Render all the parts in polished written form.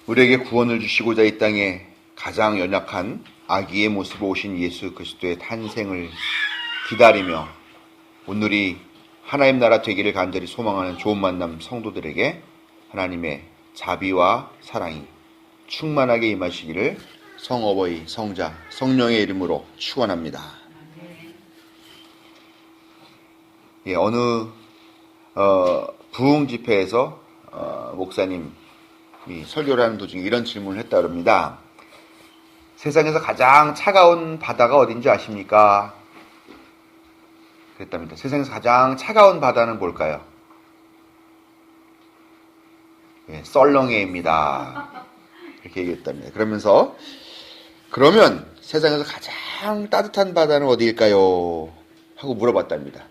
우리에게 구원을 주시고자 이 땅에 가장 연약한 아기의 모습으로 오신 예수 그리스도의 탄생을 기다리며 오늘이 하나님 나라 되기를 간절히 소망하는 좋은 만남 성도들에게 하나님의 자비와 사랑이 충만하게 임하시기를 성어버이, 성자, 성령의 이름으로 축원합니다. 어느 부흥 집회에서 목사님이 설교를 하는 도중에 이런 질문을 했다 그럽니다. 세상에서 가장 차가운 바다가 어딘지 아십니까? 그랬답니다. 세상에서 가장 차가운 바다는 뭘까요? 썰렁해입니다. 이렇게 얘기했답니다. 그러면서 그러면 세상에서 가장 따뜻한 바다는 어디일까요? 하고 물어봤답니다.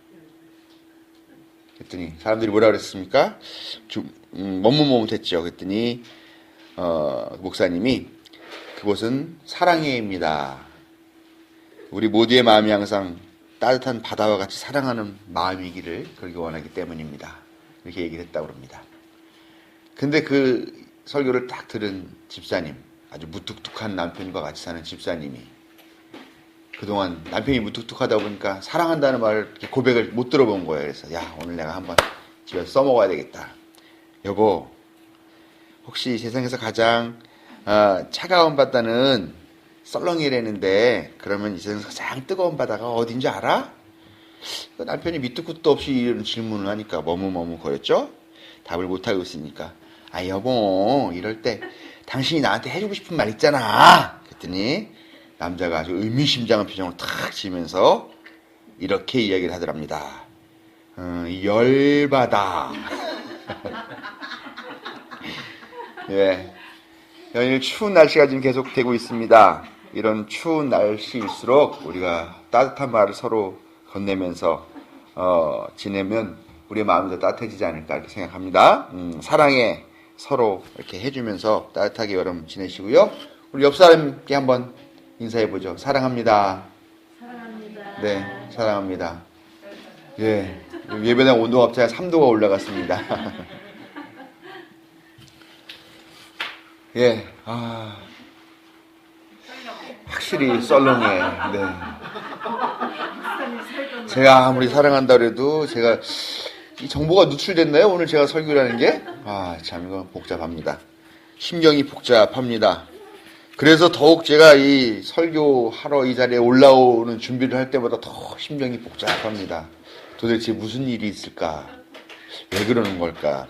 그랬더니 사람들이 뭐라 그랬습니까? 좀 머뭇머뭇했죠. 그랬더니 목사님이 그곳은 사랑해입니다. 우리 모두의 마음이 항상 따뜻한 바다와 같이 사랑하는 마음이기를 그렇게 원하기 때문입니다. 이렇게 얘기를 했다고 합니다. 근데 그 설교를 딱 들은 집사님, 아주 무뚝뚝한 남편과 같이 사는 집사님이 그동안 남편이 무뚝뚝하다 보니까 사랑한다는 말을 고백을 못 들어본 거예요. 그래서 야, 오늘 내가 한번 집에서 써먹어야 되겠다. 여보, 혹시 세상에서 가장 차가운 바다는 썰렁이라는데 그러면 이 세상에서 가장 뜨거운 바다가 어딘지 알아? 남편이 밑도 끝도 없이 이런 질문을 하니까 머뭇머뭇거렸죠. 답을 못하고 있으니까 여보, 이럴 때 당신이 나한테 해주고 싶은 말 있잖아. 그랬더니 남자가 아주 의미심장한 표정을 탁 지으면서 이렇게 이야기를 하더랍니다. 열받아. 예, 연일 추운 날씨가 지금 계속되고 있습니다. 이런 추운 날씨일수록 우리가 따뜻한 말을 서로 건네면서 지내면 우리의 마음이 더 따뜻해지지 않을까 이렇게 생각합니다. 사랑에 서로 이렇게 해주면서 따뜻하게 여러분 지내시고요. 우리 옆 사람께 한번 인사해보죠. 사랑합니다. 사랑합니다. 네, 사랑합니다. 예, 예배당 온도가 갑자기 3도가 올라갔습니다. 예, 확실히 썰렁해. 네. 제가 아무리 사랑한다 그래도 제가 이 정보가 누출됐나요? 오늘 제가 설교를 하는 게? 참 이거 복잡합니다. 심경이 복잡합니다. 그래서 더욱 제가 이 설교하러 이 자리에 올라오는 준비를 할 때보다 더 심경이 복잡합니다. 도대체 무슨 일이 있을까? 왜 그러는 걸까?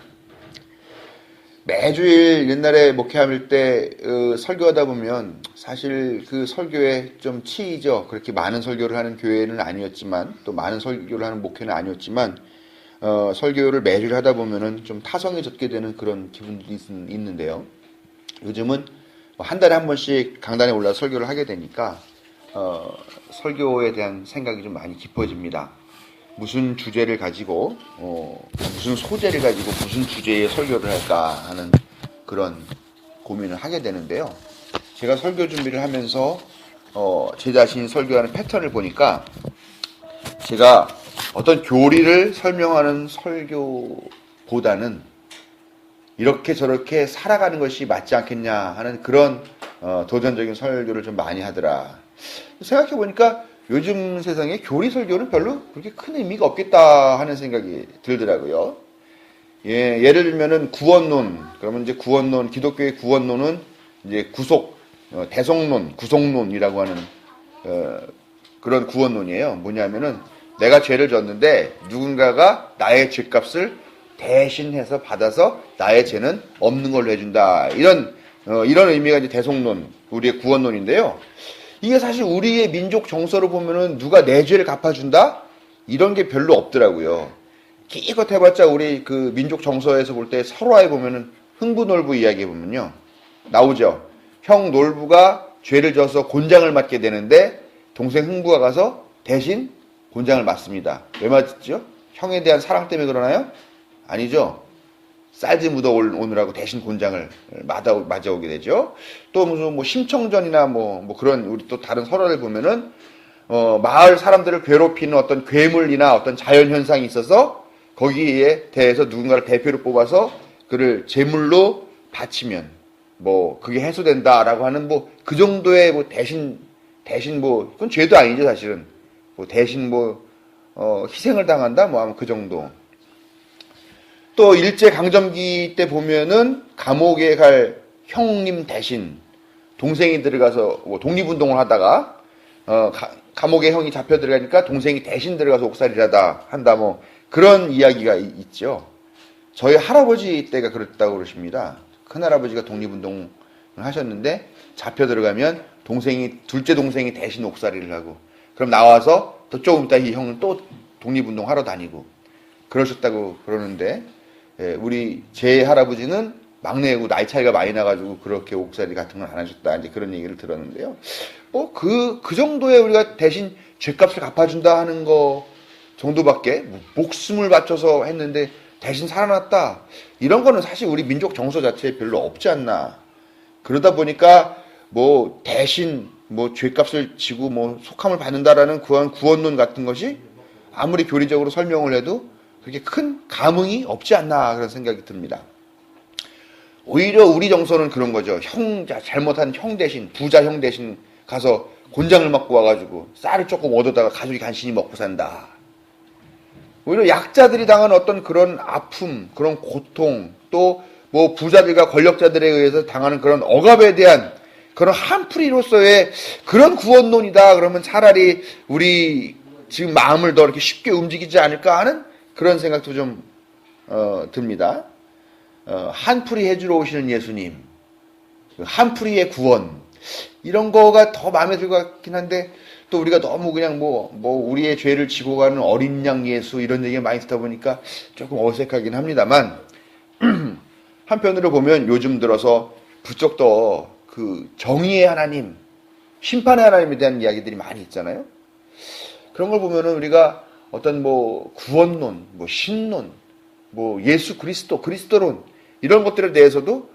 매주일 옛날에 목회할 때 설교하다 보면 사실 그 설교에 좀 치이죠. 그렇게 많은 설교를 하는 교회는 아니었지만 또 많은 설교를 하는 목회는 아니었지만 설교를 매주일 하다 보면은 좀 타성해졌게 되는 그런 기분들이 있는데요. 요즘은 한 달에 한 번씩 강단에 올라 설교를 하게 되니까 설교에 대한 생각이 좀 많이 깊어집니다. 무슨 주제를 가지고 무슨 소재를 가지고 무슨 주제의 설교를 할까 하는 그런 고민을 하게 되는데요. 제가 설교 준비를 하면서 제 자신이 설교하는 패턴을 보니까 제가 어떤 교리를 설명하는 설교보다는 이렇게 저렇게 살아가는 것이 맞지 않겠냐 하는 그런 도전적인 설교를 좀 많이 하더라. 생각해보니까 요즘 세상에 교리 설교는 별로 그렇게 큰 의미가 없겠다 하는 생각이 들더라고요. 예, 예를 들면은 구원론, 그러면 이제 구원론, 기독교의 구원론은 이제 대성론, 구속론이라고 하는 그런 구원론이에요. 뭐냐면은 내가 죄를 졌는데 누군가가 나의 죄값을 대신해서 받아서 나의 죄는 없는 걸로 해준다. 이런 의미가 이제 대성론, 우리의 구원론인데요. 이게 사실 우리의 민족 정서로 보면은 누가 내 죄를 갚아준다? 이런 게 별로 없더라고요. 기껏 해봤자 우리 그 민족 정서에서 볼 때 설화에 보면은 흥부놀부 이야기해 보면요. 나오죠. 형 놀부가 죄를 져서 곤장을 맞게 되는데 동생 흥부가 가서 대신 곤장을 맞습니다. 왜 맞죠? 형에 대한 사랑 때문에 그러나요? 아니죠. 쌀지 묻어 오느라고 대신 곤장을 맞아오게 되죠. 또 무슨 심청전이나 그런 우리 또 다른 설화를 보면은 마을 사람들을 괴롭히는 어떤 괴물이나 어떤 자연 현상이 있어서 거기에 대해서 누군가를 대표로 뽑아서 그를 제물로 바치면 뭐 그게 해소된다라고 하는 뭐 그 정도의 뭐 대신 뭐 그건 죄도 아니죠 사실은. 뭐 대신 뭐 희생을 당한다 뭐 아마 그 정도. 또 일제 강점기 때 보면은 감옥에 갈 형님 대신 동생이 들어가서 뭐 독립운동을 하다가 감옥에 형이 잡혀 들어가니까 동생이 대신 들어가서 옥살이를 한다 뭐 그런 이야기가 있죠. 저희 할아버지 때가 그랬다고 그러십니다. 큰할아버지가 독립운동을 하셨는데 잡혀 들어가면 둘째 동생이 대신 옥살이를 하고 그럼 나와서 또 조금 있다 이 형은 또 독립운동 하러 다니고 그러셨다고 그러는데 우리 제 할아버지는 막내고 나이 차이가 많이 나가지고 그렇게 옥살이 같은 건 안 하셨다 이제 그런 얘기를 들었는데요. 뭐 그 정도에 우리가 대신 죗값을 갚아준다 하는 거 정도밖에 목숨을 바쳐서 했는데 대신 살아났다 이런 거는 사실 우리 민족 정서 자체에 별로 없지 않나. 그러다 보니까 뭐 대신 뭐 죗값을 지고 뭐 속함을 받는다라는 그런 구원론 같은 것이 아무리 교리적으로 설명을 해도 그렇게 큰 감흥이 없지 않나 그런 생각이 듭니다. 오히려 우리 정서는 그런 거죠. 잘못한 형 대신 부자 형 대신 가서 곤장을 맞고 와가지고 쌀을 조금 얻어다가 가족이 간신히 먹고 산다. 오히려 약자들이 당한 어떤 그런 아픔, 그런 고통, 또 뭐 부자들과 권력자들에 의해서 당하는 그런 억압에 대한 그런 한풀이로서의 그런 구원론이다. 그러면 차라리 우리 지금 마음을 더 이렇게 쉽게 움직이지 않을까 하는 그런 생각도 좀 듭니다. 한풀이 해주러 오시는 예수님, 한풀이의 구원 이런 거가 더 마음에 들 것 같긴 한데 또 우리가 너무 그냥 뭐 우리의 죄를 지고 가는 어린 양 예수 이런 얘기 많이 듣다 보니까 조금 어색하긴 합니다만 한편으로 보면 요즘 들어서 부쩍 더 그 정의의 하나님, 심판의 하나님에 대한 이야기들이 많이 있잖아요. 그런 걸 보면은 우리가 어떤 뭐 구원론, 뭐 신론, 뭐 예수 그리스도론 이런 것들에 대해서도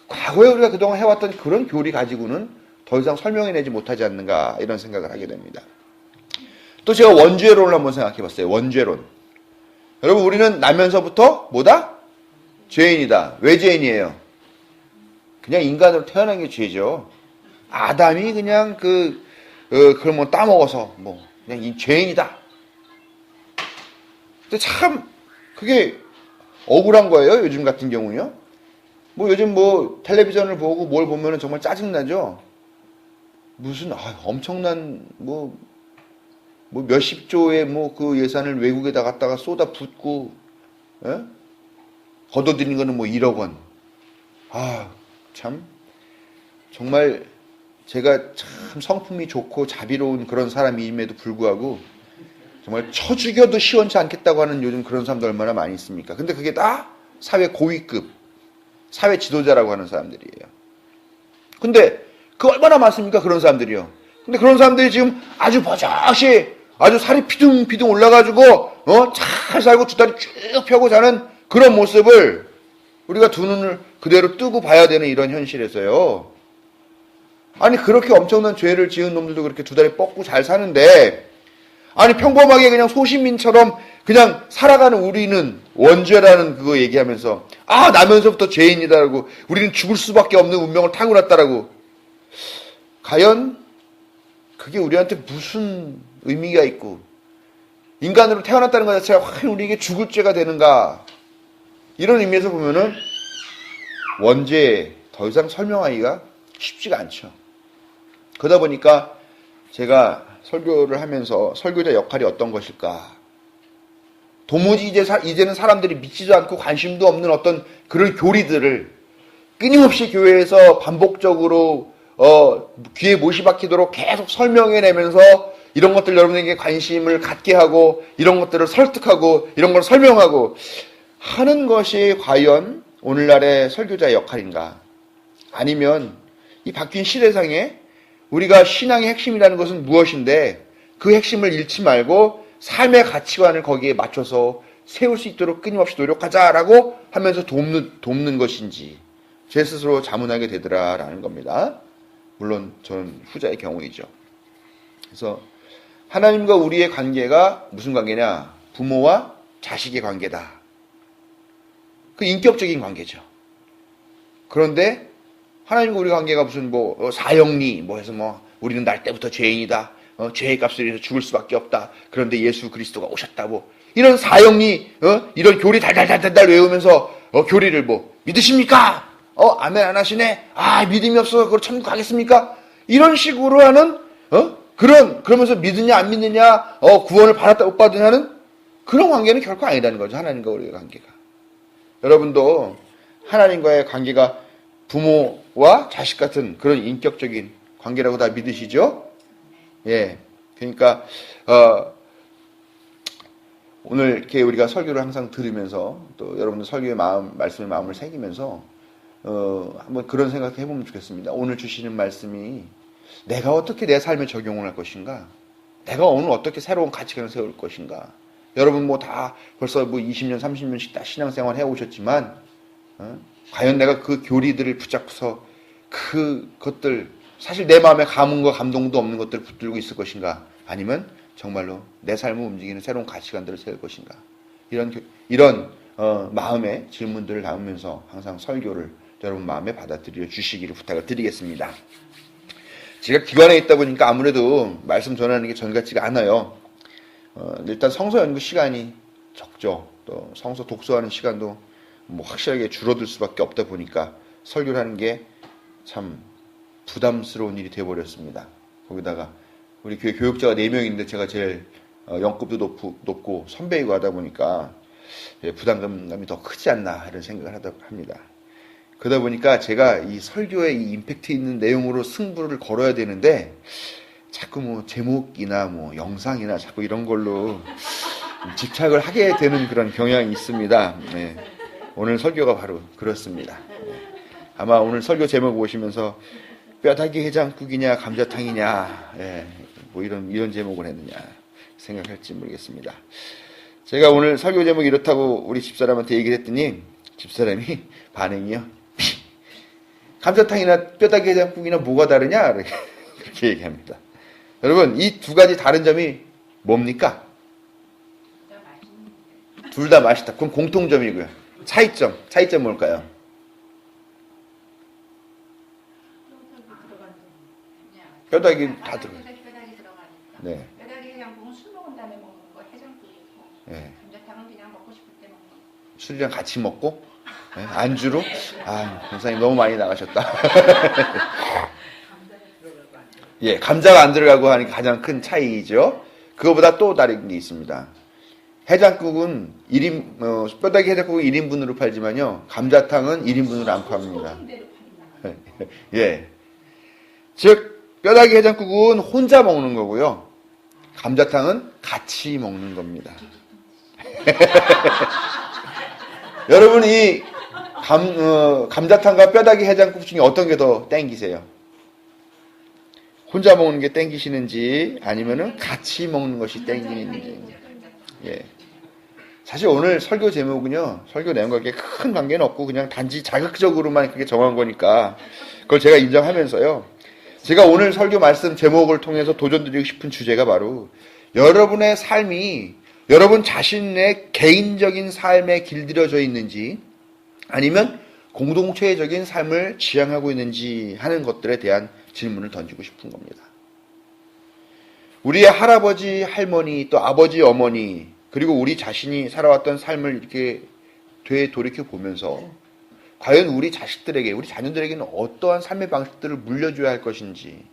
과거에 우리가 그동안 해왔던 그런 교리 가지고는 더 이상 설명해내지 못하지 않는가 이런 생각을 하게 됩니다. 또 제가 원죄론을 한번 생각해봤어요. 원죄론. 여러분 우리는 나면서부터 뭐다? 죄인이다. 왜 죄인이에요? 그냥 인간으로 태어난 게 죄죠. 아담이 그냥 그걸 뭐 따먹어서 뭐 그냥 이 죄인이다. 근데 참 그게 억울한 거예요. 요즘 같은 경우는요. 뭐 요즘 뭐 텔레비전을 보고 뭘 보면은 정말 짜증나죠. 무슨 엄청난 뭐 몇십 조의 뭐 그 예산을 외국에다 갖다가 쏟아 붓고 걷어들인 거는 뭐 1억 원. 참 정말 제가 참 성품이 좋고 자비로운 그런 사람임에도 불구하고 정말 쳐 죽여도 시원치 않겠다고 하는 요즘 그런 사람들 얼마나 많이 있습니까? 근데 그게 다 사회 고위급, 사회 지도자라고 하는 사람들이에요. 근데 그 얼마나 많습니까? 그런 사람들이요. 근데 그런 사람들이 지금 아주 버젓이 아주 살이 피둥피둥 올라가지고 잘 살고 두 다리 쭉 펴고 사는 그런 모습을 우리가 두 눈을 그대로 뜨고 봐야 되는 이런 현실에서요. 아니 그렇게 엄청난 죄를 지은 놈들도 그렇게 두 다리 뻗고 잘 사는데 아니 평범하게 그냥 소시민처럼 그냥 살아가는 우리는 원죄라는 그거 얘기하면서 나면서부터 죄인이다라고 우리는 죽을 수밖에 없는 운명을 타고났다라고 과연 그게 우리한테 무슨 의미가 있고 인간으로 태어났다는 것 자체가 과연 우리에게 죽을 죄가 되는가 이런 의미에서 보면은 원죄 더 이상 설명하기가 쉽지가 않죠. 그러다 보니까 제가 설교를 하면서 설교자 역할이 어떤 것일까? 도무지 이제는 사람들이 믿지도 않고 관심도 없는 어떤 그런 교리들을 끊임없이 교회에서 반복적으로 귀에 못이 박히도록 계속 설명해내면서 이런 것들 여러분에게 관심을 갖게 하고 이런 것들을 설득하고 이런 걸 설명하고 하는 것이 과연 오늘날의 설교자의 역할인가? 아니면 이 바뀐 시대상에 우리가 신앙의 핵심이라는 것은 무엇인데 그 핵심을 잃지 말고 삶의 가치관을 거기에 맞춰서 세울 수 있도록 끊임없이 노력하자라고 하면서 돕는 것인지 제 스스로 자문하게 되더라라는 겁니다. 물론 저는 후자의 경우이죠. 그래서 하나님과 우리의 관계가 무슨 관계냐? 부모와 자식의 관계다. 그 인격적인 관계죠. 그런데 하나님과 우리 관계가 무슨 사형리 해서 우리는 날 때부터 죄인이다. 죄의 값을 위해서 죽을 수밖에 없다. 그런데 예수 그리스도가 오셨다. 이런 사형리, 이런 교리 달달달달 외우면서 교리를 믿으십니까? 아멘 안 하시네? 믿음이 없어서 그걸 천국 가겠습니까? 이런 식으로 하는, 그러면서 믿느냐 안 믿느냐, 구원을 받았다 못 받느냐는 그런 관계는 결코 아니라는 거죠. 하나님과 우리의 관계가. 여러분도 하나님과의 관계가 부모와 자식 같은 그런 인격적인 관계라고 다 믿으시죠? 예. 그러니까, 오늘 이렇게 우리가 설교를 항상 들으면서 또 여러분들 설교의 말씀의 마음을 새기면서, 한번 그런 생각 해보면 좋겠습니다. 오늘 주시는 말씀이 내가 어떻게 내 삶에 적용을 할 것인가? 내가 오늘 어떻게 새로운 가치관을 세울 것인가? 여러분 다 벌써 20년, 30년씩 다 신앙생활 해오셨지만, 과연 내가 그 교리들을 붙잡고서 그것들, 사실 내 마음에 감흥과 감동도 없는 것들을 붙들고 있을 것인가? 아니면 정말로 내 삶을 움직이는 새로운 가치관들을 세울 것인가? 이런 마음의 질문들을 담으면서 항상 설교를 여러분 마음에 받아들여 주시기를 부탁을 드리겠습니다. 제가 기관에 있다 보니까 아무래도 말씀 전하는 게 전 같지가 않아요. 일단 성서 연구 시간이 적죠. 또 성서 독서하는 시간도 확실하게 줄어들 수밖에 없다 보니까 설교를 하는 게 참 부담스러운 일이 되어버렸습니다. 거기다가 우리 교회 교육자가 4명인데 제가 제일 연급도 높고 선배이고 하다 보니까 부담감이 더 크지 않나 이런 생각을 합니다. 그러다 보니까 제가 이 설교에 이 임팩트 있는 내용으로 승부를 걸어야 되는데 자꾸 제목이나 영상이나 자꾸 이런 걸로 집착을 하게 되는 그런 경향이 있습니다. 네. 오늘 설교가 바로 그렇습니다. 아마 오늘 설교 제목 보시면서 뼈다귀 해장국이냐 감자탕이냐 이런 제목을 했느냐 생각할지 모르겠습니다. 제가 오늘 설교 제목이 이렇다고 우리 집사람한테 얘기를 했더니 집사람이 반응이요. 감자탕이나 뼈다귀 해장국이나 뭐가 다르냐 그렇게 얘기합니다. 여러분 이 두 가지 다른 점이 뭡니까? 둘 다 맛있다. 그럼 공통점이고요. 차이점 뭘까요? 뼈다귀 다 들어가요. 뼈다귀 들어가니까. 네. 뼈다귀 해장국은 술 먹은 다음에 먹는 거 해장국이고. 네. 감자탕은 그냥 먹고 싶을 때 먹는 거. 술이랑 같이 먹고 네? 안주로? 목사님 너무 많이 나가셨다. 예, 감자가 안 들어가고 하는 게 가장 큰 차이죠. 그거보다 또 다른 게 있습니다. 해장국은 뼈다귀 해장국은 1인분으로 팔지만요. 감자탕은 1인분으로 안 팝니다. 예. 즉 뼈다귀 해장국은 혼자 먹는 거고요. 감자탕은 같이 먹는 겁니다. 여러분 이 감자탕과 뼈다귀 해장국 중에 어떤 게 더 땡기세요? 혼자 먹는 게 땡기시는지 아니면은 같이 먹는 것이 땡기는지. 예. 사실 오늘 설교 제목은요. 설교 내용과 그렇게 큰 관계는 없고 그냥 단지 자극적으로만 그렇게 정한 거니까 그걸 제가 인정하면서요. 제가 오늘 설교 말씀 제목을 통해서 도전드리고 싶은 주제가 바로 여러분의 삶이 여러분 자신의 개인적인 삶에 길들여져 있는지 아니면 공동체적인 삶을 지향하고 있는지 하는 것들에 대한 질문을 던지고 싶은 겁니다. 우리의 할아버지, 할머니, 또 아버지, 어머니 그리고 우리 자신이 살아왔던 삶을 이렇게 되돌이켜 보면서 과연 우리 자식들에게, 우리 자녀들에게는 어떠한 삶의 방식들을 물려줘야 할 것인지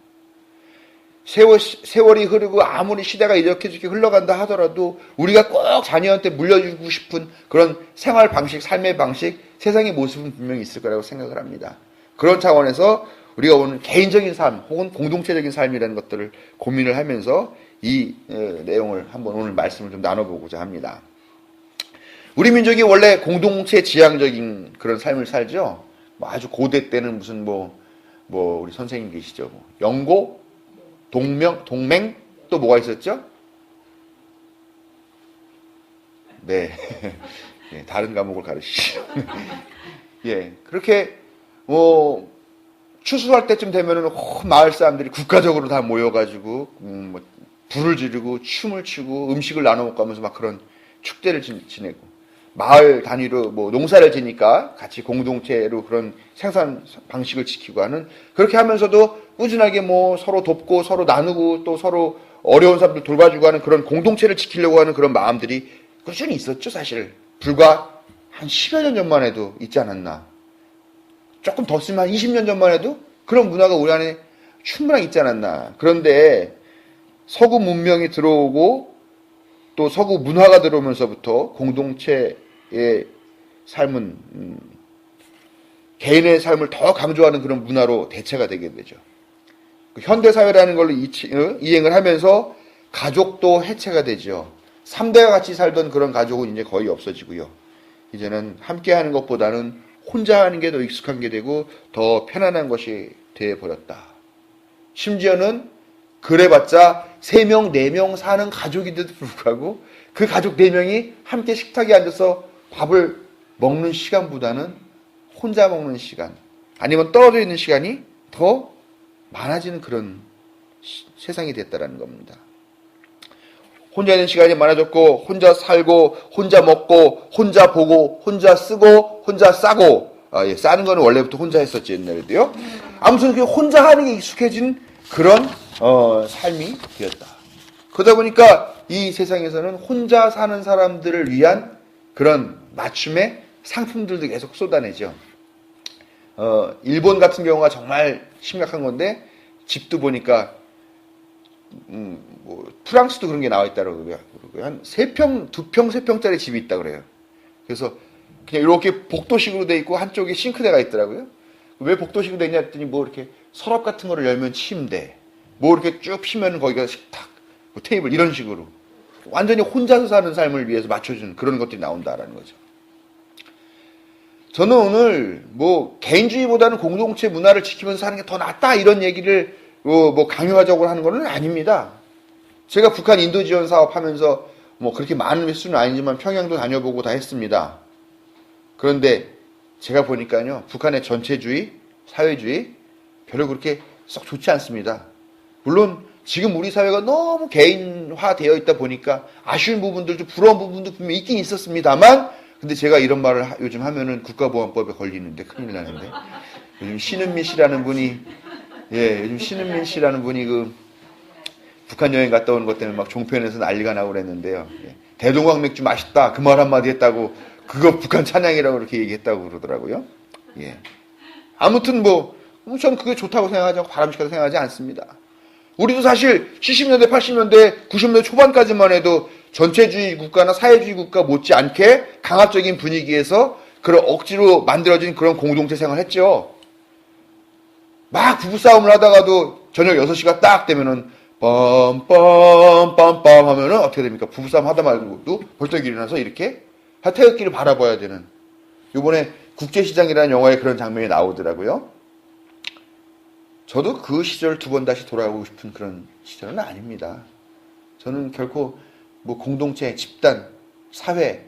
세월이 흐르고 아무리 시대가 이렇게 저렇게 흘러간다 하더라도 우리가 꼭 자녀한테 물려주고 싶은 그런 생활 방식, 삶의 방식, 세상의 모습은 분명히 있을 거라고 생각을 합니다. 그런 차원에서 우리가 오늘 개인적인 삶 혹은 공동체적인 삶이라는 것들을 고민을 하면서 이 내용을 한번 오늘 말씀을 좀 나눠보고자 합니다. 우리 민족이 원래 공동체 지향적인 그런 삶을 살죠. 아주 고대 때는 무슨 우리 선생님 계시죠. 영고, 동맹, 또 뭐가 있었죠? 네. 예, 다른 과목을 가르치시죠. 예, 그렇게, 추수할 때쯤 되면은, 마을 사람들이 국가적으로 다 모여가지고, 불을 지르고, 춤을 추고, 음식을 나눠 먹고 하면서 막 그런 축제를 지내고, 마을 단위로 뭐 농사를 지니까 같이 공동체로 그런 생산 방식을 지키고 하는, 그렇게 하면서도 꾸준하게 뭐 서로 돕고 서로 나누고 또 서로 어려운 사람들 돌봐주고 하는 그런 공동체를 지키려고 하는 그런 마음들이 꾸준히 있었죠. 사실 불과 한 10여 년 전만 해도 있지 않았나. 조금 더 쓰면 한 20년 전만 해도 그런 문화가 우리 안에 충분히 있지 않았나. 그런데 서구 문명이 들어오고 또 서구 문화가 들어오면서부터 공동체의 삶은 개인의 삶을 더 강조하는 그런 문화로 대체가 되게 되죠. 현대사회라는 걸로 이행을 하면서 가족도 해체가 되죠. 3대가 같이 살던 그런 가족은 이제 거의 없어지고요. 이제는 함께 하는 것보다는 혼자 하는 게 더 익숙한 게 되고 더 편안한 것이 되어버렸다. 심지어는 그래봤자 3명, 4명 사는 가족인데도 불구하고 그 가족 4명이 함께 식탁에 앉아서 밥을 먹는 시간보다는 혼자 먹는 시간, 아니면 떨어져 있는 시간이 더 많아지는 그런 세상이 됐다라는 겁니다. 혼자 있는 시간이 많아졌고, 혼자 살고, 혼자 먹고, 혼자 보고, 혼자 쓰고, 혼자 싸고, 싸는 거는 원래부터 혼자 했었지, 옛날에도요. 아무튼 그 혼자 하는 게 익숙해진 그런, 삶이 되었다. 그러다 보니까 이 세상에서는 혼자 사는 사람들을 위한 그런 맞춤의 상품들도 계속 쏟아내죠. 일본 같은 경우가 정말 심각한 건데, 집도 보니까, 뭐 프랑스도 그런 게 나와 있다고 그러고요. 한 3평, 2평, 3평짜리 집이 있다 그래요. 그래서 그냥 이렇게 복도식으로 돼 있고 한쪽에 싱크대가 있더라고요. 왜 복도식으로 돼 있냐 했더니 뭐 이렇게 서랍 같은 거를 열면 침대, 뭐 이렇게 쭉 피면 거기가 식탁, 뭐 테이블 이런 식으로 완전히 혼자서 사는 삶을 위해서 맞춰주는 그런 것들이 나온다라는 거죠. 저는 오늘 뭐 개인주의보다는 공동체 문화를 지키면서 사는 게 더 낫다 이런 얘기를 뭐 강요하자고 하는 건 아닙니다. 제가 북한 인도 지원 사업 하면서 뭐 그렇게 많은 횟수는 아니지만 평양도 다녀보고 다 했습니다. 그런데 제가 보니까요, 북한의 전체주의, 사회주의 별로 그렇게 썩 좋지 않습니다. 물론 지금 우리 사회가 너무 개인화되어 있다 보니까 아쉬운 부분들도 부러운 부분도 분명히 있긴 있었습니다만, 근데 제가 이런 말을 요즘 하면은 국가보안법에 걸리는데 큰일 나는데, 요즘 신은미 씨라는 분이 그 북한 여행 갔다 온 것 때문에 막 종편에서 난리가 나고 그랬는데요. 대동강 맥주 맛있다 그 말 한마디 했다고 그거 북한 찬양이라고 그렇게 얘기했다고 그러더라고요. 아무튼 저는 그게 좋다고 생각하지 않고 바람직하다고 생각하지 않습니다. 우리도 사실 70년대, 80년대, 90년대 초반까지만 해도 전체주의 국가나 사회주의 국가 못지않게 강압적인 분위기에서 그런 억지로 만들어진 그런 공동체 생활을 했죠. 막 부부싸움을 하다가도 저녁 6시가 딱 되면은 빰빰빰빰 하면은 어떻게 됩니까? 부부싸움 하다 말고도 벌떡 일어나서 이렇게 태극기를 바라봐야 되는, 요번에 국제시장이라는 영화에 그런 장면이 나오더라고요. 저도 그 시절 두 번 다시 돌아가고 싶은 그런 시절은 아닙니다. 저는 결코 뭐 공동체, 집단, 사회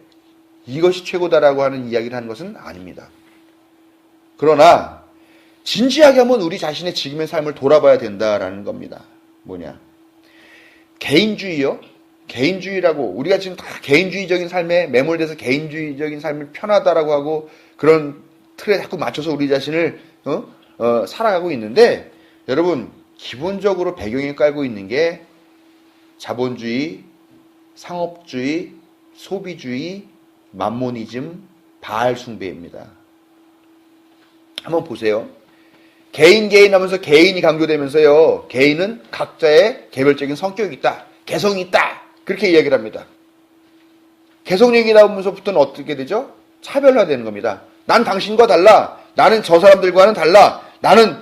이것이 최고다라고 하는 이야기를 하는 것은 아닙니다. 그러나 진지하게 한번 우리 자신의 지금의 삶을 돌아봐야 된다라는 겁니다. 뭐냐? 개인주의요? 개인주의라고, 우리가 지금 다 개인주의적인 삶에 매몰돼서 개인주의적인 삶이 편하다라고 하고 그런 틀에 자꾸 맞춰서 우리 자신을 살아가고 있는데, 여러분 기본적으로 배경에 깔고 있는 게 자본주의, 상업주의, 소비주의, 만모니즘, 바알 숭배입니다. 한번 보세요. 개인 하면서 개인이 강조되면서요, 개인은 각자의 개별적인 성격이 있다, 개성이 있다, 그렇게 이야기를 합니다. 개성 얘기 나오면서부터는 어떻게 되죠? 차별화되는 겁니다. 난 당신과 달라, 나는 저 사람들과는 달라, 나는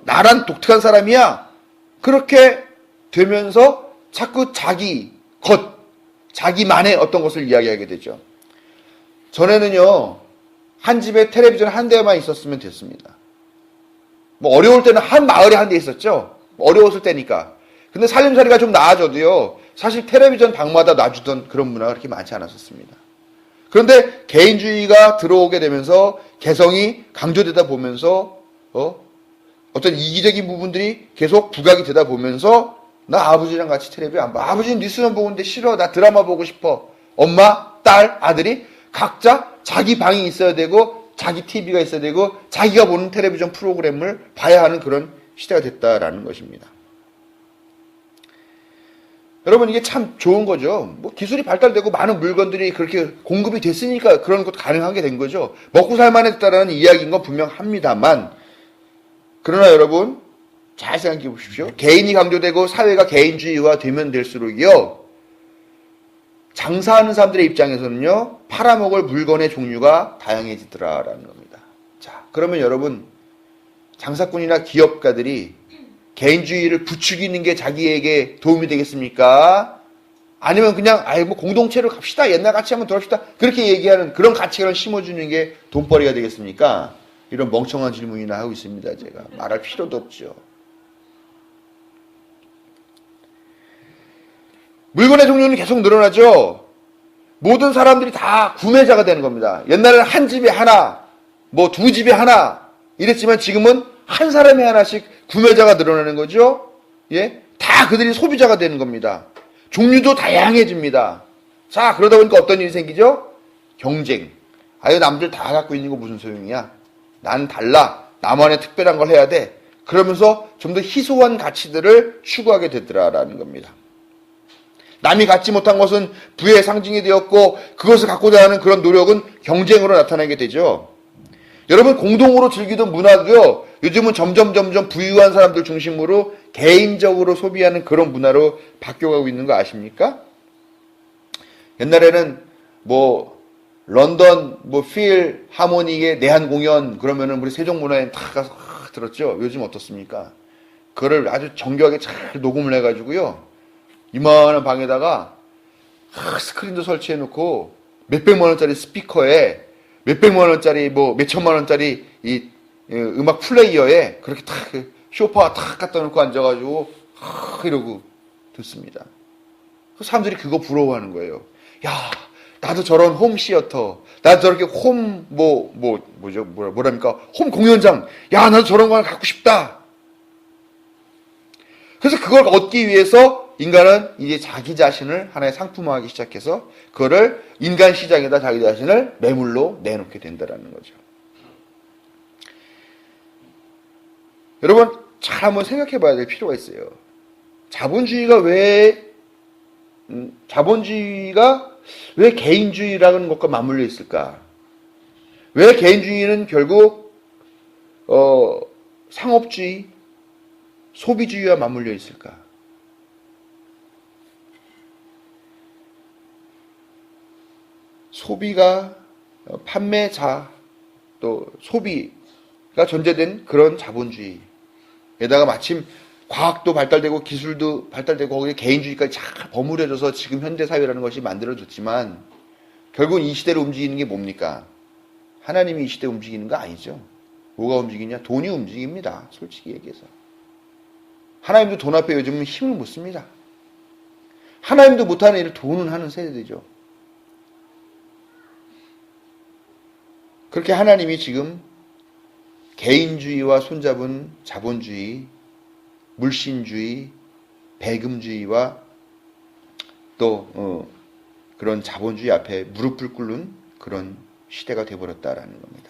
나란 독특한 사람이야, 그렇게 되면서 자꾸 자기만의 어떤 것을 이야기하게 되죠. 전에는요, 한 집에 텔레비전 한 대만 있었으면 됐습니다. 뭐 어려울 때는 한 마을에 한 대 있었죠. 어려웠을 때니까. 근데 살림살이가 좀 나아져도요, 사실 텔레비전 방마다 놔주던 그런 문화가 그렇게 많지 않았었습니다. 그런데 개인주의가 들어오게 되면서 개성이 강조되다 보면서 어떤 이기적인 부분들이 계속 부각이 되다 보면서, 나 아버지랑 같이 텔레비 안 봐, 아버지는 뉴스만 보는데 싫어, 나 드라마 보고 싶어, 엄마, 딸, 아들이 각자 자기 방이 있어야 되고 자기 TV가 있어야 되고 자기가 보는 텔레비전 프로그램을 봐야 하는 그런 시대가 됐다라는 것입니다. 여러분 이게 참 좋은 거죠. 뭐 기술이 발달되고 많은 물건들이 그렇게 공급이 됐으니까 그런 것도 가능하게 된 거죠. 먹고 살만했다라는 이야기인 건 분명합니다만 그러나 여러분 잘 생각해 보십시오. 개인이 강조되고 사회가 개인주의화 되면 될수록요. 장사하는 사람들의 입장에서는요. 팔아먹을 물건의 종류가 다양해지더라라는 겁니다. 자, 그러면 여러분 장사꾼이나 기업가들이 개인주의를 부추기는 게 자기에게 도움이 되겠습니까? 아니면 그냥 뭐 공동체로 갑시다. 옛날 같이 한번 돌아갑시다. 그렇게 얘기하는 그런 가치관을 심어주는 게 돈벌이가 되겠습니까? 이런 멍청한 질문이나 하고 있습니다. 제가 말할 필요도 없죠. 물건의 종류는 계속 늘어나죠. 모든 사람들이 다 구매자가 되는 겁니다. 옛날에는 한 집에 하나, 뭐 두 집에 하나 이랬지만 지금은 한 사람에 하나씩 구매자가 늘어나는 거죠. 예, 다 그들이 소비자가 되는 겁니다. 종류도 다양해집니다. 자, 그러다 보니까 어떤 일이 생기죠? 경쟁. 아유, 남들 다 갖고 있는 거 무슨 소용이야? 나는 달라. 나만의 특별한 걸 해야 돼. 그러면서 좀 더 희소한 가치들을 추구하게 되더라라는 겁니다. 남이 갖지 못한 것은 부의 상징이 되었고 그것을 갖고자 하는 그런 노력은 경쟁으로 나타나게 되죠. 여러분 공동으로 즐기던 문화도요. 요즘은 점점 부유한 사람들 중심으로 개인적으로 소비하는 그런 문화로 바뀌어가고 있는 거 아십니까? 옛날에는 뭐 런던 필 하모닉의 내한 공연 그러면은 우리 세종문화에 다 가서 들었죠. 요즘 어떻습니까? 그거를 아주 정교하게 잘 녹음을 해가지고요. 이만한 방에다가 스크린도 설치해 놓고 몇백만 원짜리 스피커에 몇백만 원짜리 뭐 몇천만 원짜리 이 음악 플레이어에 그렇게 탁 쇼파 탁 갖다 놓고 앉아가지고 이러고 듣습니다. 사람들이 그거 부러워하는 거예요. 야, 나도 저런 홈 시어터, 나도 저렇게 홈 뭐랍니까? 홈 공연장. 야, 나도 저런 거 하나 갖고 싶다. 그래서 그걸 얻기 위해서 인간은 이제 자기 자신을 하나의 상품화하기 시작해서 그거를 인간 시장에다 자기 자신을 매물로 내놓게 된다는 거죠. 여러분 잘 한번 생각해 봐야 될 필요가 있어요. 자본주의가 왜 개인주의라는 것과 맞물려 있을까? 왜 개인주의는 결국 상업주의, 소비주의와 맞물려 있을까? 소비가 판매자 또 소비가 전제된 그런 자본주의에다가 마침 과학도 발달되고 기술도 발달되고 거기에 개인주의까지 잘 버무려져서 지금 현대 사회라는 것이 만들어졌지만 결국 이 시대를 움직이는 게 뭡니까? 하나님이 이 시대 움직이는 거 아니죠. 뭐가 움직이냐? 돈이 움직입니다. 솔직히 얘기해서. 하나님도 돈 앞에 요즘은 힘을 못 씁니다. 하나님도 못하는 일을 돈은 하는 세대죠. 그렇게 하나님이 지금 개인주의와 손잡은 자본주의, 물신주의, 배금주의와 또 그런 자본주의 앞에 무릎을 꿇는 그런 시대가 되어버렸다라는 겁니다.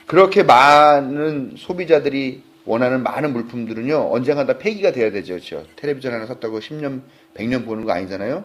그렇게 많은 소비자들이 원하는 많은 물품들은요. 언젠가 다 폐기가 돼야 되죠. 그렇죠? 텔레비전 하나 샀다고 10년, 100년 보는 거 아니잖아요.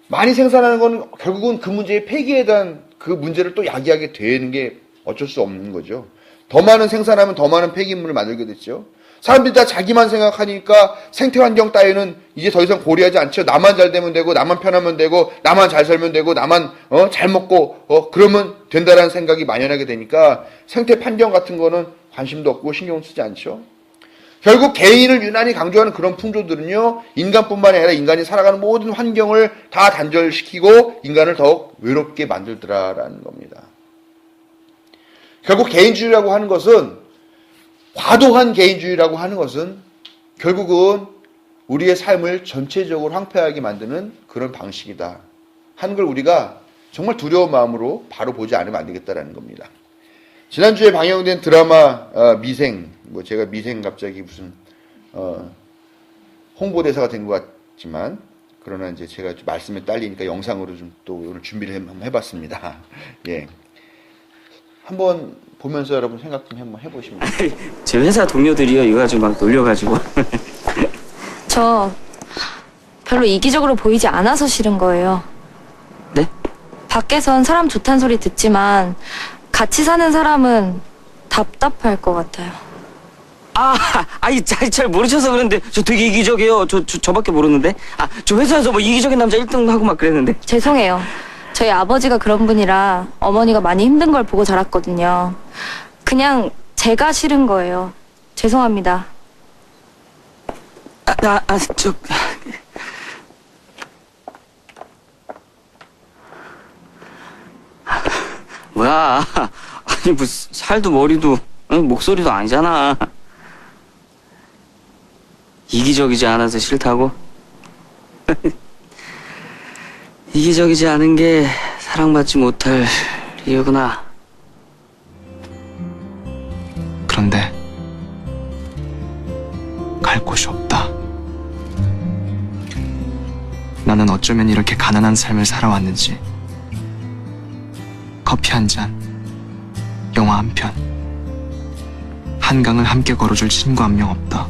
많이 생산하는 건 결국은 그 문제의 폐기에 대한 그 문제를 또 야기하게 되는 게 어쩔 수 없는 거죠. 더 많은 생산하면 더 많은 폐기물을 만들게 됐죠. 사람들이 다 자기만 생각하니까 생태환경 따위는 이제 더 이상 고려하지 않죠. 나만 잘 되면 되고 나만 편하면 되고 나만 잘 살면 되고 나만 잘 먹고 그러면 된다라는 생각이 만연하게 되니까 생태 판경 같은 거는 관심도 없고 신경 쓰지 않죠. 결국 개인을 유난히 강조하는 그런 풍조들은요. 인간뿐만 아니라 인간이 살아가는 모든 환경을 다 단절시키고 인간을 더욱 외롭게 만들더라라는 겁니다. 결국 개인주의라고 하는 것은 과도한 개인주의라고 하는 것은 결국은 우리의 삶을 전체적으로 황폐하게 만드는 그런 방식이다 하는 걸 우리가 정말 두려운 마음으로 바로 보지 않으면 안 되겠다라는 겁니다. 지난주에 방영된 드라마 미생, 제가 미생 갑자기 무슨 홍보대사가 된 것 같지만 그러나 이제 제가 좀 말씀에 딸리니까 영상으로 좀 또 오늘 준비를 한번 해봤습니다. 예. 한번 보면서 여러분 생각 좀 한번 해보시면. 제 회사 동료들이요 이거 가지고 막 놀려가지고. 저 별로 이기적으로 보이지 않아서 싫은 거예요. 네? 밖에선 사람 좋다는 소리 듣지만 같이 사는 사람은 답답할 것 같아요. 아니 잘 모르셔서 그런데 저 되게 이기적이에요. 저밖에 모르는데. 저 회사에서 뭐 이기적인 남자 1등 하고 막 그랬는데. 죄송해요. 저희 아버지가 그런 분이라 어머니가 많이 힘든 걸 보고 자랐거든요. 그냥 제가 싫은 거예요. 죄송합니다. 뭐야? 아니 뭐 살도 머리도 목소리도 아니잖아. 이기적이지 않아서 싫다고? 이기적이지 않은 게 사랑받지 못할 이유구나. 그런데 갈 곳이 없다. 나는 어쩌면 이렇게 가난한 삶을 살아왔는지. 커피 한 잔, 영화 한 편, 한강을 함께 걸어줄 친구 한 명 없다.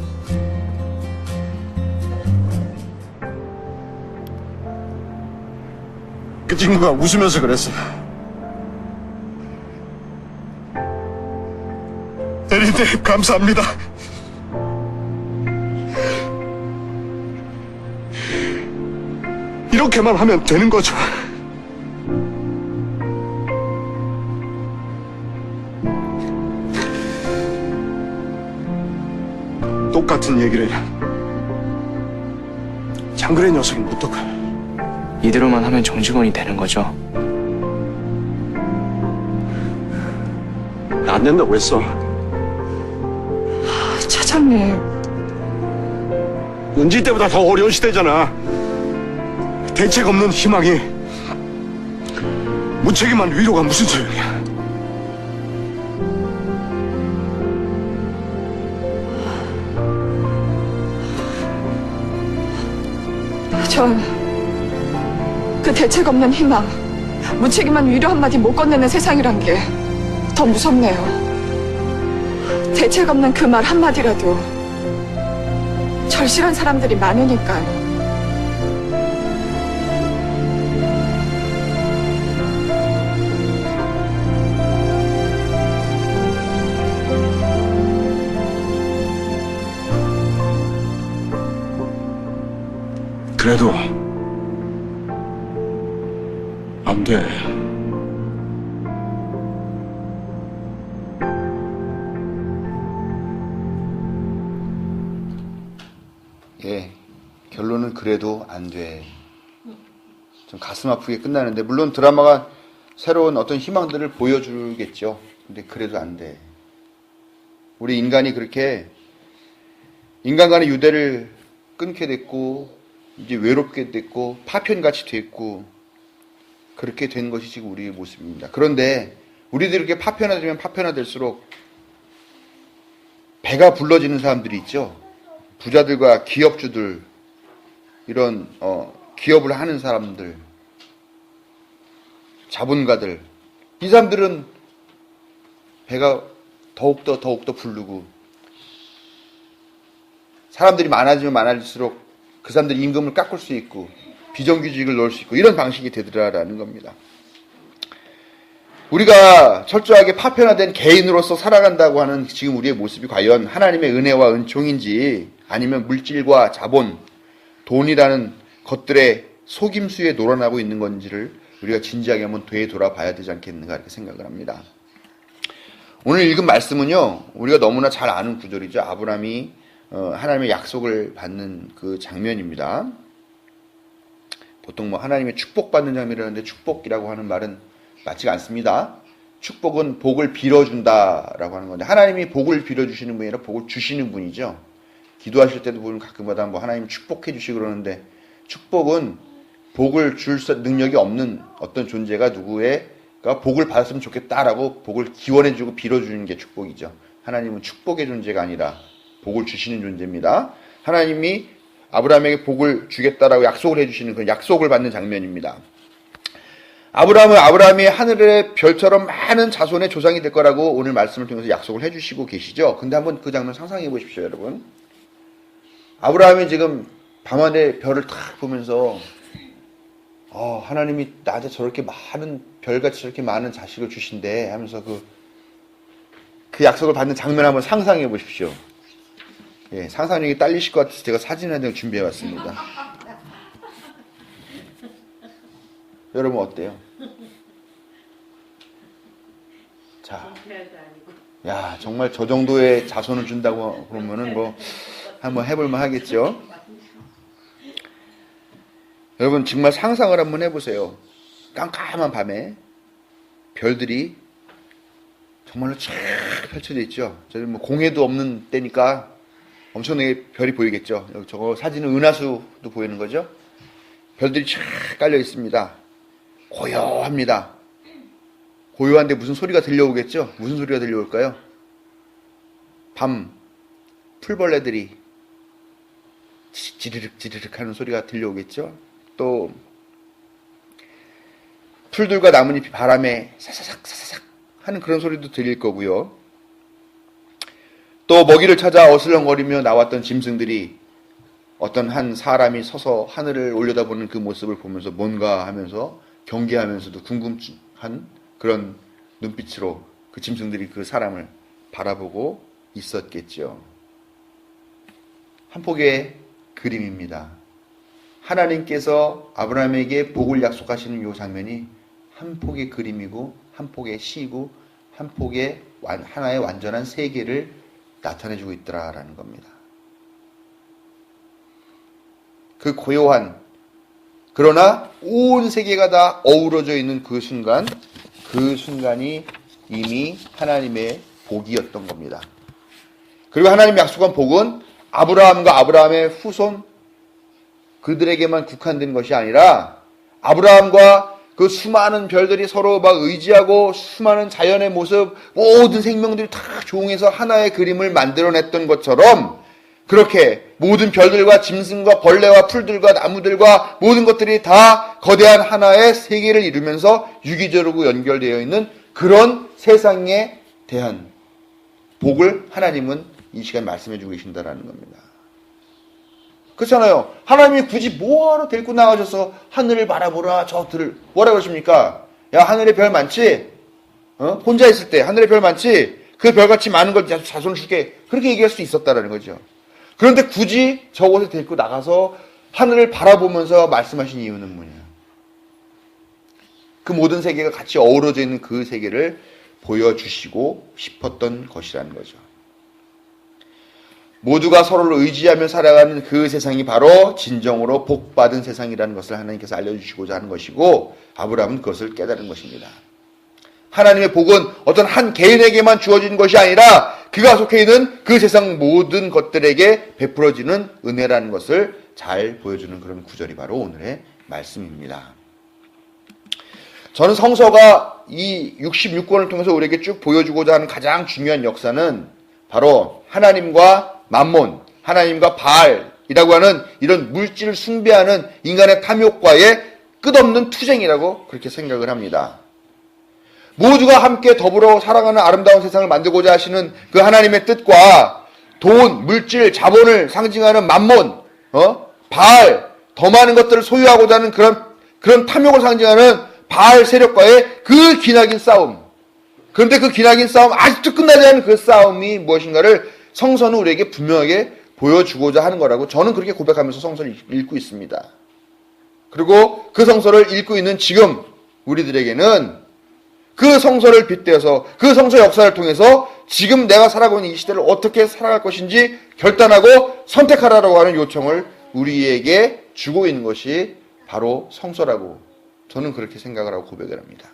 그 친구가 웃으면서 그랬어. 대리님 감사합니다. 이렇게만 하면 되는 거죠. 똑같은 얘기를 장그래 녀석이 어떡해. 이대로만 하면 정직원이 되는 거죠. 안 된다고 했어. 차장님, 은지 때보다 더 어려운 시대잖아. 대책 없는 희망이 무책임한 위로가 무슨 소용이야. 전 그 대책 없는 희망, 무책임한 위로 한마디 못 건네는 세상이란 게 더 무섭네요. 대책 없는 그 말 한마디라도 절실한 사람들이 많으니까요. 그래도 안 돼. 예, 결론은 그래도 안 돼. 좀 가슴 아프게 끝나는데, 물론 드라마가 새로운 어떤 희망들을 보여주겠죠. 근데 그래도 안 돼. 우리 인간이 그렇게 인간 간의 유대를 끊게 됐고, 이제 외롭게 됐고, 파편같이 됐고, 그렇게 된 것이 지금 우리의 모습입니다. 그런데 우리들이 이렇게 파편화되면 파편화될수록 배가 불러지는 사람들이 있죠. 부자들과 기업주들, 이런 기업을 하는 사람들, 자본가들, 이 사람들은 배가 더욱더 부르고, 사람들이 많아지면 많아질수록 그 사람들 임금을 깎을 수 있고 비정규직을 넣을 수 있고 이런 방식이 되더라라는 겁니다. 우리가 철저하게 파편화된 개인으로서 살아간다고 하는 지금 우리의 모습이 과연 하나님의 은혜와 은총인지, 아니면 물질과 자본, 돈이라는 것들의 속임수에 놀아나고 있는 건지를 우리가 진지하게 한번 되돌아봐야 되지 않겠는가 이렇게 생각을 합니다. 오늘 읽은 말씀은요, 우리가 너무나 잘 아는 구절이죠. 아브라함이 하나님의 약속을 받는 그 장면입니다. 보통 뭐 하나님의 축복받는 장면이라는데 축복이라고 하는 말은 맞지가 않습니다. 축복은 복을 빌어준다라고 하는 건데, 하나님이 복을 빌어주시는 분이 아니라 복을 주시는 분이죠. 기도하실 때도 보면 가끔마다 뭐 하나님 축복해 주시고 그러는데, 축복은 복을 줄 능력이 없는 어떤 존재가 누구가 복을 받았으면 좋겠다라고 복을 기원해주고 빌어주는 게 축복이죠. 하나님은 축복의 존재가 아니라 복을 주시는 존재입니다. 하나님이 아브라함에게 복을 주겠다라고 약속을 해주시는 그 약속을 받는 장면입니다. 아브라함이 하늘의 별처럼 많은 자손의 조상이 될 거라고 오늘 말씀을 통해서 약속을 해주시고 계시죠. 근데 한번 그 장면 상상해 보십시오, 여러분. 아브라함이 지금 밤하늘의 별을 탁 보면서 하나님이 나한테 저렇게 많은 별같이 저렇게 많은 자식을 주신대 하면서 그 약속을 받는 장면 한번 상상해 보십시오. 예, 상상력이 딸리실 것 같아서 제가 사진 한 장 준비해 왔습니다. 여러분 어때요? 자, 야 정말 저 정도의 자손을 준다고 그러면은 뭐 한번 해볼만 하겠죠. 여러분 정말 상상을 한번 해보세요. 깜깜한 밤에 별들이 정말로 쫙 펼쳐져 있죠. 저희 뭐 공해도 없는 때니까 엄청나게 별이 보이겠죠. 여기 저거 사진은 은하수도 보이는 거죠. 별들이 쫙 깔려 있습니다. 고요합니다. 고요한데 무슨 소리가 들려오겠죠? 무슨 소리가 들려올까요? 밤 풀벌레들이 지르륵 지르륵 하는 소리가 들려오겠죠? 또 풀들과 나뭇잎이 바람에 사사삭 사사삭 하는 그런 소리도 들릴 거고요. 또 먹이를 찾아 어슬렁거리며 나왔던 짐승들이 어떤 한 사람이 서서 하늘을 올려다보는 그 모습을 보면서 뭔가 하면서 경계하면서도 궁금한 그런 눈빛으로 그 짐승들이 그 사람을 바라보고 있었겠죠. 한 폭의 그림입니다. 하나님께서 아브라함에게 복을 약속하시는 이 장면이 한 폭의 그림이고 한 폭의 시이고 한 폭의 하나의 완전한 세계를 나타내주고 있더라라는 겁니다. 그 고요한 그러나 온 세계가 다 어우러져 있는 그 순간이 이미 하나님의 복이었던 겁니다. 그리고 하나님이 약속한 복은 아브라함과 아브라함의 후손 그들에게만 국한된 것이 아니라 아브라함과 그 수많은 별들이 서로 막 의지하고 수많은 자연의 모습 모든 생명들이 다 조응해서 하나의 그림을 만들어냈던 것처럼 그렇게 모든 별들과 짐승과 벌레와 풀들과 나무들과 모든 것들이 다 거대한 하나의 세계를 이루면서 유기적으로 연결되어 있는 그런 세상에 대한 복을 하나님은 이 시간 말씀해 주고 계신다라는 겁니다. 그렇잖아요. 하나님이 굳이 뭐하러 데리고 나가셔서 하늘을 바라보라 저들을 뭐라 그러십니까? 야 하늘에 별 많지? 혼자 있을 때 하늘에 별 많지? 그 별같이 많은 걸 자손을 줄게 그렇게 얘기할 수 있었다라는 거죠. 그런데 굳이 저곳에 데리고 나가서 하늘을 바라보면서 말씀하신 이유는 뭐냐? 그 모든 세계가 같이 어우러져 있는 그 세계를 보여주시고 싶었던 것이라는 거죠. 모두가 서로를 의지하며 살아가는 그 세상이 바로 진정으로 복받은 세상이라는 것을 하나님께서 알려주시고자 하는 것이고 아브라함은 그것을 깨달은 것입니다. 하나님의 복은 어떤 한 개인에게만 주어진 것이 아니라 그가 속해 있는 그 세상 모든 것들에게 베풀어지는 은혜라는 것을 잘 보여주는 그런 구절이 바로 오늘의 말씀입니다. 저는 성서가 이 66권을 통해서 우리에게 쭉 보여주고자 하는 가장 중요한 역사는 바로 하나님과 만몬, 하나님과 바알이라고 하는 이런 물질을 숭배하는 인간의 탐욕과의 끝없는 투쟁이라고 그렇게 생각을 합니다. 모두가 함께 더불어 살아가는 아름다운 세상을 만들고자 하시는 그 하나님의 뜻과 돈, 물질, 자본을 상징하는 만몬, 바알, 더 많은 것들을 소유하고자 하는 그런 탐욕을 상징하는 바알 세력과의 그 기나긴 싸움. 그런데 그 기나긴 싸움, 아직도 끝나지 않은 그 싸움이 무엇인가를 성서는 우리에게 분명하게 보여주고자 하는 거라고 저는 그렇게 고백하면서 성서를 읽고 있습니다. 그리고 그 성서를 읽고 있는 지금 우리들에게는 그 성서를 빗대어서 그 성서 역사를 통해서 지금 내가 살아가고 있는 이 시대를 어떻게 살아갈 것인지 결단하고 선택하라고 하는 요청을 우리에게 주고 있는 것이 바로 성서라고 저는 그렇게 생각을 하고 고백을 합니다.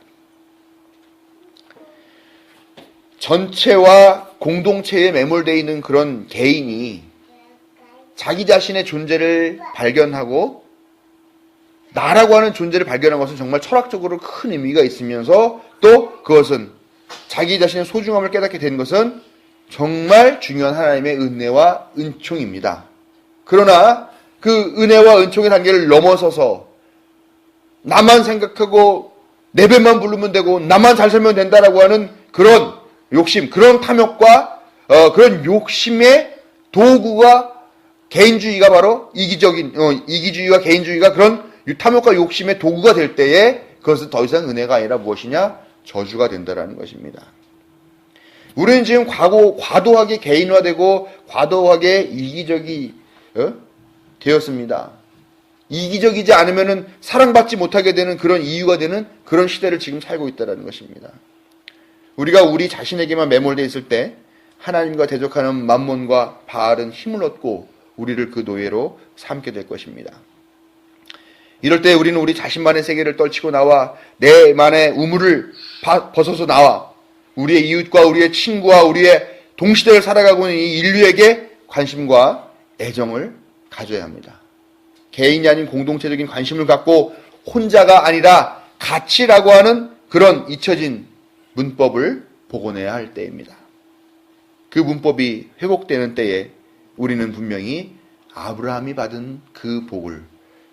전체와 공동체에 매몰되어 있는 그런 개인이 자기 자신의 존재를 발견하고 나라고 하는 존재를 발견한 것은 정말 철학적으로 큰 의미가 있으면서 또 그것은 자기 자신의 소중함을 깨닫게 된 것은 정말 중요한 하나님의 은혜와 은총입니다. 그러나 그 은혜와 은총의 단계를 넘어서서 나만 생각하고 내 배만 부르면 되고 나만 잘 살면 된다라고 하는 그런 욕심, 그런 탐욕과 그런 욕심의 도구가 개인주의가 바로 이기주의와 개인주의가 그런 탐욕과 욕심의 도구가 될 때에 그것은 더 이상 은혜가 아니라 무엇이냐? 저주가 된다라는 것입니다. 우리는 지금 과도하게 개인화되고 과도하게 이기적이 되었습니다. 이기적이지 않으면은 사랑받지 못하게 되는 그런 이유가 되는 그런 시대를 지금 살고 있다는 것입니다. 우리가 우리 자신에게만 매몰되어 있을 때 하나님과 대적하는 만몬과 바알은 힘을 얻고 우리를 그 노예로 삼게 될 것입니다. 이럴 때 우리는 우리 자신만의 세계를 떨치고 나와 내만의 우물을 벗어서 나와 우리의 이웃과 우리의 친구와 우리의 동시대를 살아가고 있는 이 인류에게 관심과 애정을 가져야 합니다. 개인이 아닌 공동체적인 관심을 갖고 혼자가 아니라 같이라고 하는 그런 잊혀진 문법을 복원해야 할 때입니다. 그 문법이 회복되는 때에 우리는 분명히 아브라함이 받은 그 복을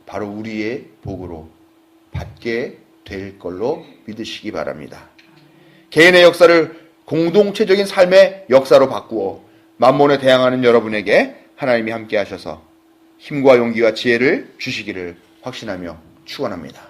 바로 우리의 복으로 받게 될 걸로 믿으시기 바랍니다. 개인의 역사를 공동체적인 삶의 역사로 바꾸어 만몬에 대항하는 여러분에게 하나님이 함께 하셔서 힘과 용기와 지혜를 주시기를 확신하며 축원합니다.